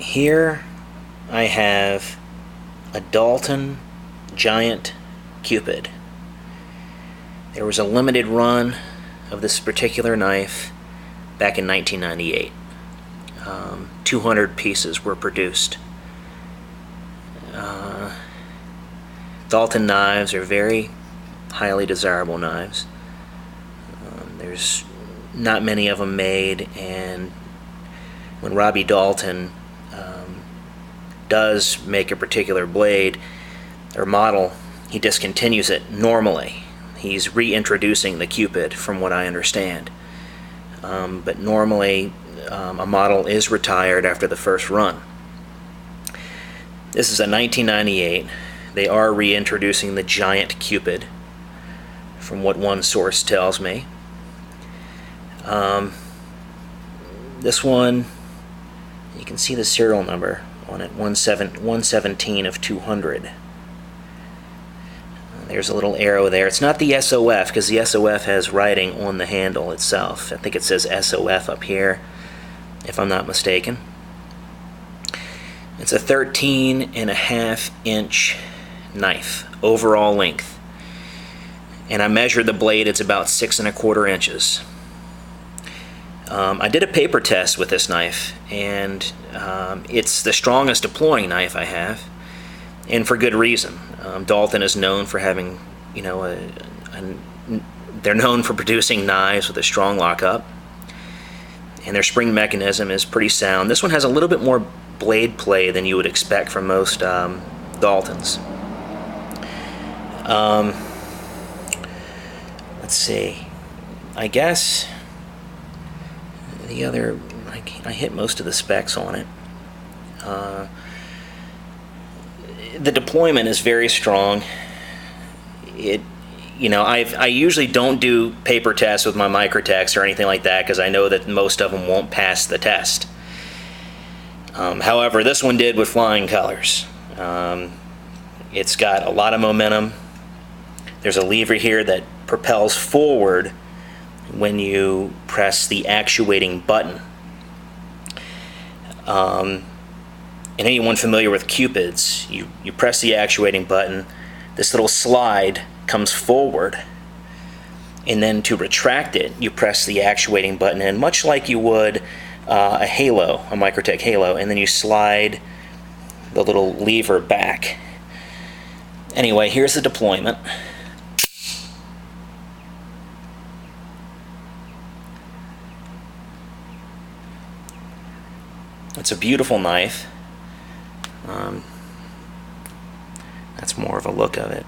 Here I have a Dalton Giant Cupid. There was a limited run of this particular knife back in 1998. 200 pieces were produced. Dalton knives are very highly desirable knives. There's not many of them made, and when Robbie Dalton does make a particular blade or model, he discontinues it normally. He's reintroducing the Cupid, from what I understand. But normally a model is retired after the first run. This is a 1998. They are reintroducing the Giant Cupid, from what one source tells me. This one, you can see the serial number on it, 117 of 200. There's a little arrow there. It's not the SOF, because the SOF has writing on the handle itself. I think it says SOF up here, if I'm not mistaken. It's a 13.5-inch knife, overall length. And I measured the blade, it's about 6 1/4 inches. I did a paper test with this knife, and it's the strongest deploying knife I have, and for good reason. Dalton is known for having, they're known for producing knives with a strong lockup, and their spring mechanism is pretty sound. This one has a little bit more blade play than you would expect from most Daltons. Let's see. I guess the other, I hit most of the specs on it. The deployment is very strong. I usually don't do paper tests with my Microtex or anything like that, because I know that most of them won't pass the test. However, this one did with flying colors. It's got a lot of momentum. There's a lever here that propels forward when you press the actuating button. Anyone familiar with Cupids, you press the actuating button, this little slide comes forward, and then to retract it, you press the actuating button in, much like you would a Halo, a Microtech Halo, and then you slide the little lever back. Anyway, here's the deployment. It's a beautiful knife. That's more of a look of it.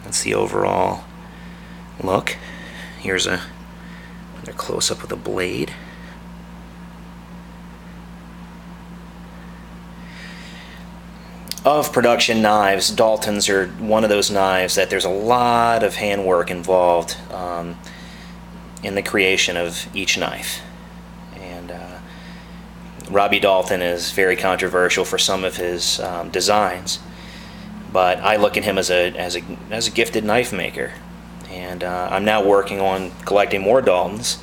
That's the overall look. Here's another close-up of the blade. Of production knives, Daltons are one of those knives that there's a lot of handwork involved in the creation of each knife. And Robbie Dalton is very controversial for some of his designs, but I look at him as a gifted knife maker. And I'm now working on collecting more Daltons,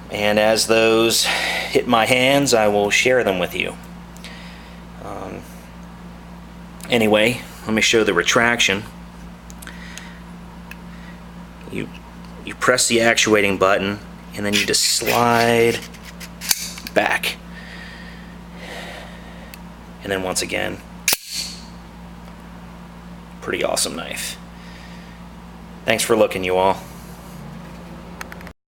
and as those hit my hands, I will share them with you. Anyway, let me show the retraction. You press the actuating button, and then you just slide back, and then once again, pretty awesome knife. Thanks for looking, you all.